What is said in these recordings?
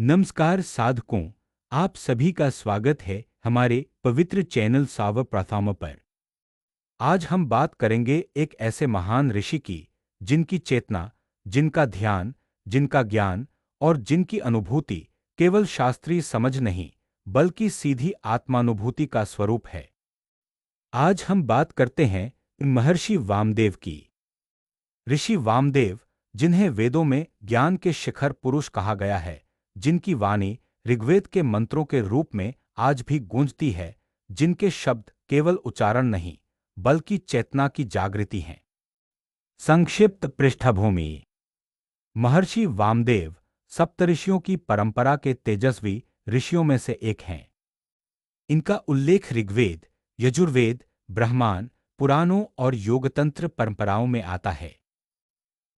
नमस्कार साधकों, आप सभी का स्वागत है हमारे पवित्र चैनल साव प्रथम पर। आज हम बात करेंगे एक ऐसे महान ऋषि की जिनकी चेतना, जिनका ध्यान, जिनका ज्ञान और जिनकी अनुभूति केवल शास्त्रीय समझ नहीं बल्कि सीधी आत्मानुभूति का स्वरूप है। आज हम बात करते हैं महर्षि वामदेव की। ऋषि वामदेव, जिन्हें वेदों में ज्ञान के शिखर पुरुष कहा गया है, जिनकी वाणी ऋग्वेद के मंत्रों के रूप में आज भी गूंजती है, जिनके शब्द केवल उच्चारण नहीं बल्कि चेतना की जागृति हैं। संक्षिप्त पृष्ठभूमि। महर्षि वामदेव सप्तऋषियों की परंपरा के तेजस्वी ऋषियों में से एक हैं। इनका उल्लेख ऋग्वेद, यजुर्वेद, ब्राह्मण पुराणों और योगतंत्र परंपराओं में आता है।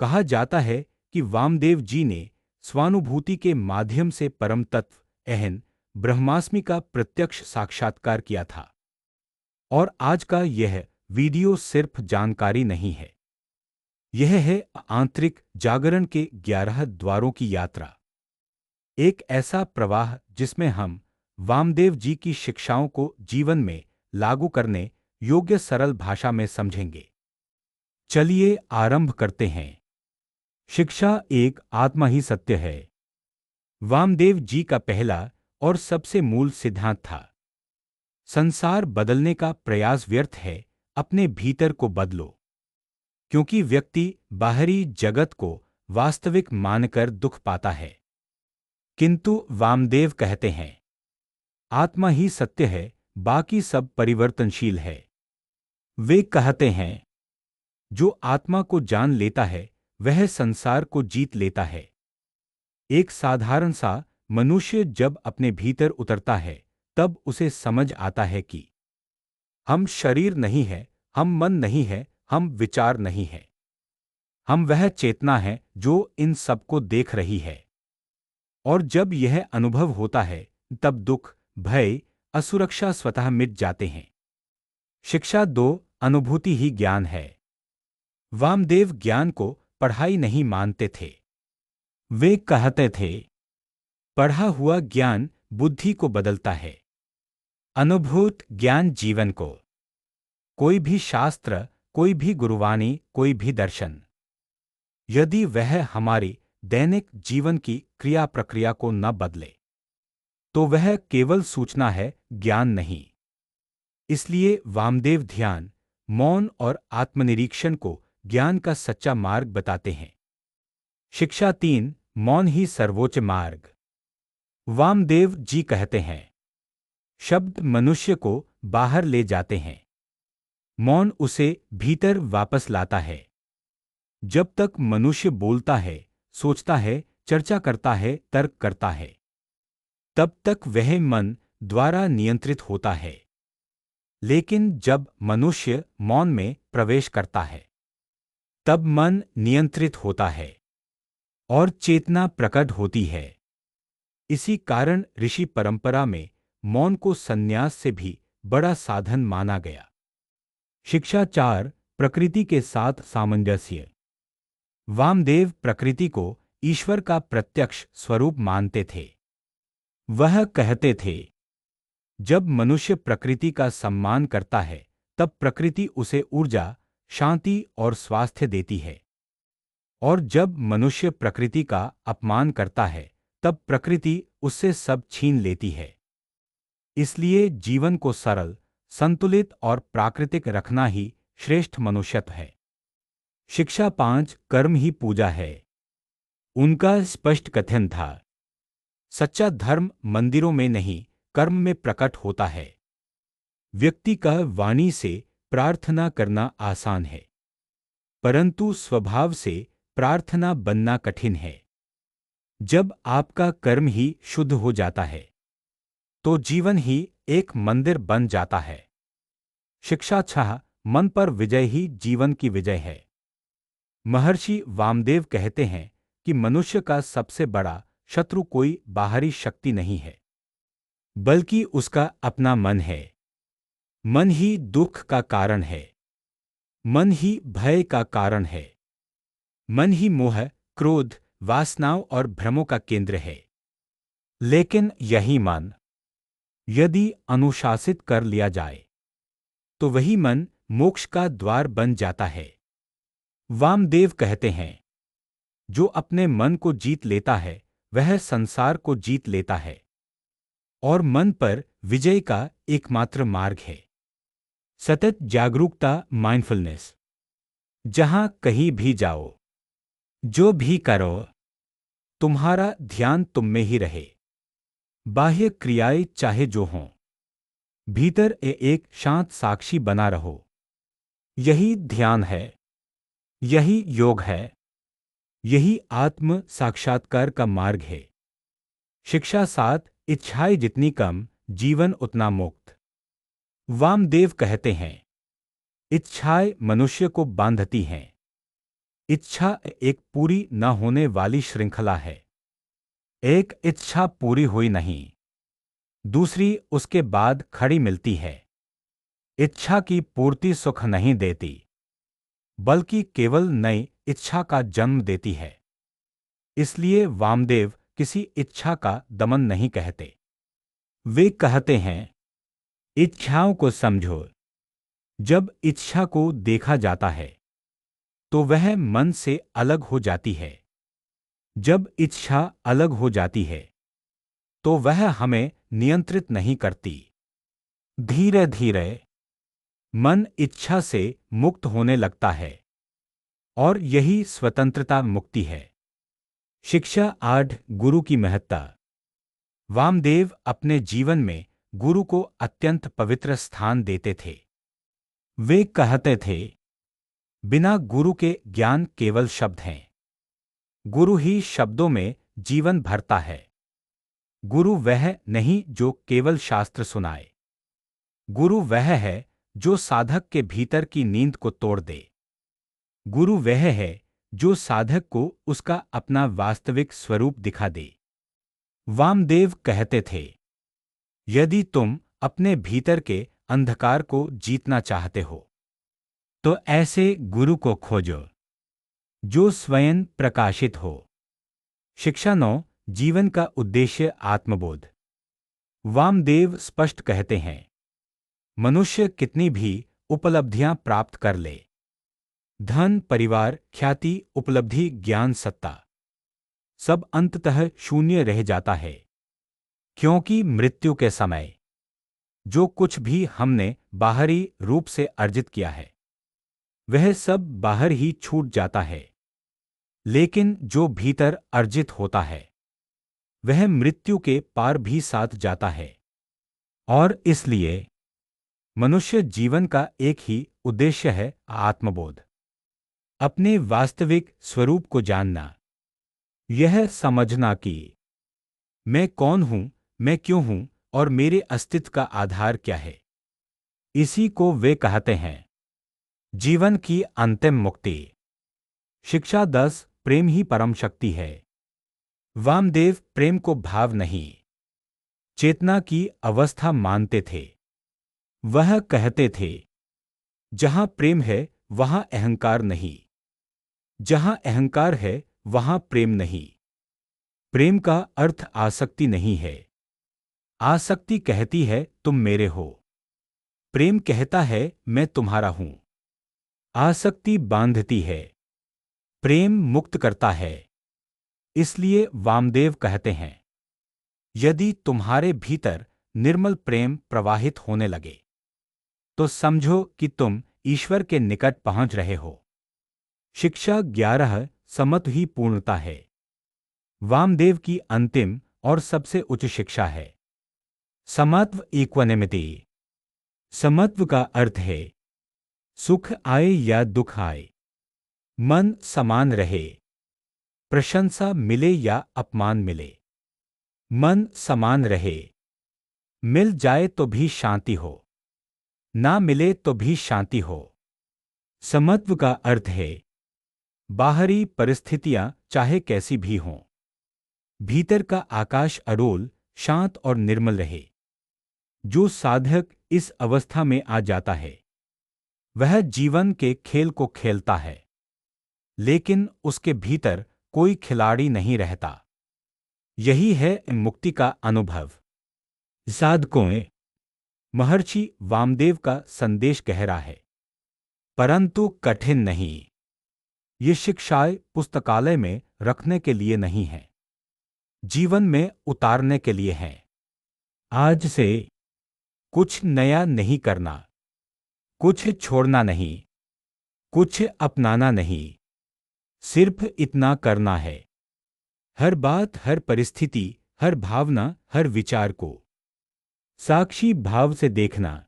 कहा जाता है कि वामदेव जी ने स्वानुभूति के माध्यम से परम तत्व अहं ब्रह्मास्मि का प्रत्यक्ष साक्षात्कार किया था। और आज का यह वीडियो सिर्फ जानकारी नहीं है, यह है आंतरिक जागरण के 11 द्वारों की यात्रा। एक ऐसा प्रवाह जिसमें हम वामदेव जी की शिक्षाओं को जीवन में लागू करने योग्य सरल भाषा में समझेंगे। चलिए आरंभ करते हैं। शिक्षा एक, आत्मा ही सत्य है। वामदेव जी का पहला और सबसे मूल सिद्धांत था, संसार बदलने का प्रयास व्यर्थ है, अपने भीतर को बदलो। क्योंकि व्यक्ति बाहरी जगत को वास्तविक मानकर दुख पाता है। किंतु वामदेव कहते हैं, आत्मा ही सत्य है, बाकी सब परिवर्तनशील है। वे कहते हैं, जो आत्मा को जान लेता है वह संसार को जीत लेता है। एक साधारण सा मनुष्य जब अपने भीतर उतरता है तब उसे समझ आता है कि हम शरीर नहीं है, हम मन नहीं है, हम विचार नहीं है। हम वह चेतना है जो इन सबको देख रही है। और जब यह अनुभव होता है तब दुख, भय, असुरक्षा स्वतः मिट जाते हैं। शिक्षा दो, अनुभूति ही ज्ञान है। वामदेव ज्ञान को पढ़ाई नहीं मानते थे। वे कहते थे, पढ़ा हुआ ज्ञान बुद्धि को बदलता है, अनुभूत ज्ञान जीवन को। कोई भी शास्त्र, कोई भी गुरुवाणी, कोई भी दर्शन, यदि वह हमारी दैनिक जीवन की क्रिया प्रक्रिया को न बदले तो वह केवल सूचना है, ज्ञान नहीं। इसलिए वामदेव ध्यान, मौन और आत्मनिरीक्षण को ज्ञान का सच्चा मार्ग बताते हैं। शिक्षा तीन, मौन ही सर्वोच्च मार्ग। वामदेव जी कहते हैं, शब्द मनुष्य को बाहर ले जाते हैं, मौन उसे भीतर वापस लाता है। जब तक मनुष्य बोलता है, सोचता है, चर्चा करता है, तर्क करता है, तब तक वह मन द्वारा नियंत्रित होता है। लेकिन जब मनुष्य मौन में प्रवेश करता है तब मन नियंत्रित होता है और चेतना प्रकट होती है। इसी कारण ऋषि परंपरा में मौन को संन्यास से भी बड़ा साधन माना गया। शिक्षा चार, प्रकृति के साथ सामंजस्य। वामदेव प्रकृति को ईश्वर का प्रत्यक्ष स्वरूप मानते थे। वह कहते थे, जब मनुष्य प्रकृति का सम्मान करता है तब प्रकृति उसे ऊर्जा, शांति और स्वास्थ्य देती है। और जब मनुष्य प्रकृति का अपमान करता है तब प्रकृति उससे सब छीन लेती है। इसलिए जीवन को सरल, संतुलित और प्राकृतिक रखना ही श्रेष्ठ मनुष्यत्व है। शिक्षा पांच, कर्म ही पूजा है। उनका स्पष्ट कथन था, सच्चा धर्म मंदिरों में नहीं, कर्म में प्रकट होता है। व्यक्ति का वाणी से प्रार्थना करना आसान है, परंतु स्वभाव से प्रार्थना बनना कठिन है। जब आपका कर्म ही शुद्ध हो जाता है तो जीवन ही एक मंदिर बन जाता है। शिक्षा छह, मन पर विजय ही जीवन की विजय है। महर्षि वामदेव कहते हैं कि मनुष्य का सबसे बड़ा शत्रु कोई बाहरी शक्ति नहीं है बल्कि उसका अपना मन है। मन ही दुख का कारण है, मन ही भय का कारण है, मन ही मोह, क्रोध, वासनाओं और भ्रमों का केंद्र है। लेकिन यही मन यदि अनुशासित कर लिया जाए तो वही मन मोक्ष का द्वार बन जाता है। वामदेव कहते हैं, जो अपने मन को जीत लेता है वह संसार को जीत लेता है और मन पर विजय का एकमात्र मार्ग है सतत जागरूकता, माइंडफुलनेस। जहां कहीं भी जाओ, जो भी करो, तुम्हारा ध्यान तुम में ही रहे। बाह्य क्रियाएं चाहे जो हों, भीतर एक शांत साक्षी बना रहो। यही ध्यान है, यही योग है, यही आत्म साक्षात्कार का मार्ग है। शिक्षा 7, इच्छाएं जितनी कम, जीवन उतना मुक्त। वामदेव कहते हैं, इच्छाएं मनुष्य को बांधती हैं। इच्छा एक पूरी न होने वाली श्रृंखला है। एक इच्छा पूरी हुई नहीं, दूसरी उसके बाद खड़ी मिलती है। इच्छा की पूर्ति सुख नहीं देती, बल्कि केवल नई इच्छा का जन्म देती है। इसलिए वामदेव किसी इच्छा का दमन नहीं कहते। वे कहते हैं, इच्छाओं को समझो। जब इच्छा को देखा जाता है तो वह मन से अलग हो जाती है। जब इच्छा अलग हो जाती है तो वह हमें नियंत्रित नहीं करती। धीरे धीरे मन इच्छा से मुक्त होने लगता है और यही स्वतंत्रता मुक्ति है। शिक्षा 8, गुरु की महत्ता। वामदेव अपने जीवन में गुरु को अत्यंत पवित्र स्थान देते थे। वे कहते थे, बिना गुरु के ज्ञान केवल शब्द हैं। गुरु ही शब्दों में जीवन भरता है। गुरु वह नहीं जो केवल शास्त्र सुनाए। गुरु वह है जो साधक के भीतर की नींद को तोड़ दे। गुरु वह है जो साधक को उसका अपना वास्तविक स्वरूप दिखा दे। वामदेव कहते थे, यदि तुम अपने भीतर के अंधकार को जीतना चाहते हो तो ऐसे गुरु को खोजो जो स्वयं प्रकाशित हो। शिक्षा 9, जीवन का उद्देश्य आत्मबोध। वामदेव स्पष्ट कहते हैं, मनुष्य कितनी भी उपलब्धियां प्राप्त कर ले, धन, परिवार, ख्याति, उपलब्धि, ज्ञान, सत्ता, सब अंततः शून्य रह जाता है। क्योंकि मृत्यु के समय जो कुछ भी हमने बाहरी रूप से अर्जित किया है वह सब बाहर ही छूट जाता है। लेकिन जो भीतर अर्जित होता है वह मृत्यु के पार भी साथ जाता है। और इसलिए मनुष्य जीवन का एक ही उद्देश्य है, आत्मबोध। अपने वास्तविक स्वरूप को जानना, यह समझना कि मैं कौन हूं, मैं क्यों हूं और मेरे अस्तित्व का आधार क्या है। इसी को वे कहते हैं जीवन की अंतिम मुक्ति। शिक्षा 10, प्रेम ही परम शक्ति है। वामदेव प्रेम को भाव नहीं, चेतना की अवस्था मानते थे। वह कहते थे, जहां प्रेम है वहां अहंकार नहीं, जहां अहंकार है वहां प्रेम नहीं। प्रेम का अर्थ आसक्ति नहीं है। आसक्ति कहती है तुम मेरे हो, प्रेम कहता है मैं तुम्हारा हूं। आसक्ति बांधती है, प्रेम मुक्त करता है। इसलिए वामदेव कहते हैं, यदि तुम्हारे भीतर निर्मल प्रेम प्रवाहित होने लगे तो समझो कि तुम ईश्वर के निकट पहुंच रहे हो। शिक्षा 11, समत्व ही पूर्णता है। वामदेव की अंतिम और सबसे उच्च शिक्षा है समत्व, इक्वानिमिटी। समत्व का अर्थ है सुख आए या दुख आए, मन समान रहे, प्रशंसा मिले या अपमान मिले, मन समान रहे। मिल जाए तो भी शांति हो, ना मिले तो भी शांति हो। समत्व का अर्थ है बाहरी परिस्थितियां चाहे कैसी भी हों, भीतर का आकाश अडोल, शांत और निर्मल रहे। जो साधक इस अवस्था में आ जाता है वह जीवन के खेल को खेलता है, लेकिन उसके भीतर कोई खिलाड़ी नहीं रहता। यही है मुक्ति का अनुभव। साधकों, महर्षि वामदेव का संदेश गहरा है, परंतु कठिन नहीं। ये शिक्षाएं पुस्तकालय में रखने के लिए नहीं हैं, जीवन में उतारने के लिए हैं। आज से कुछ नया नहीं करना, कुछ छोड़ना नहीं, कुछ अपनाना नहीं, सिर्फ इतना करना है। हर बात, हर परिस्थिति, हर भावना, हर विचार को साक्षी भाव से देखना।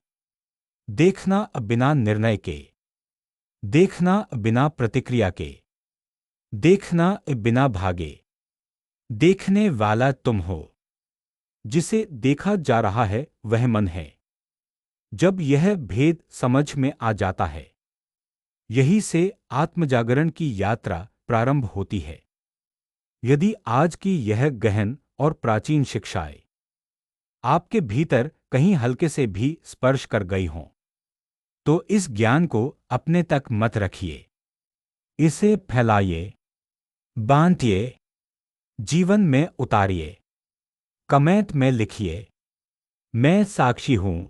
देखना बिना निर्णय के, देखना बिना प्रतिक्रिया के, देखना बिना भागे। देखने वाला तुम हो, जिसे देखा जा रहा है वह मन है। जब यह भेद समझ में आ जाता है, यही से आत्मजागरण की यात्रा प्रारंभ होती है। यदि आज की यह गहन और प्राचीन शिक्षाएं आपके भीतर कहीं हल्के से भी स्पर्श कर गई हों, तो इस ज्ञान को अपने तक मत रखिए। इसे फैलाइए, बांटिए, जीवन में उतारिए। कमेंट में लिखिए, मैं साक्षी हूं।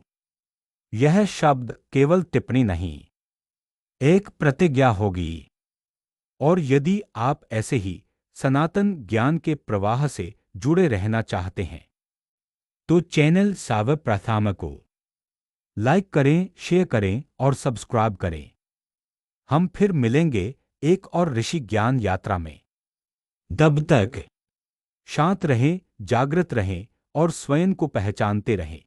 यह शब्द केवल टिप्पणी नहीं, एक प्रतिज्ञा होगी। और यदि आप ऐसे ही सनातन ज्ञान के प्रवाह से जुड़े रहना चाहते हैं, तो चैनल सावर प्रथामा को लाइक करें, शेयर करें और सब्सक्राइब करें। हम फिर मिलेंगे एक और ऋषि ज्ञान यात्रा में। तब तक शांत रहें, जागृत रहें और स्वयं को पहचानते रहें।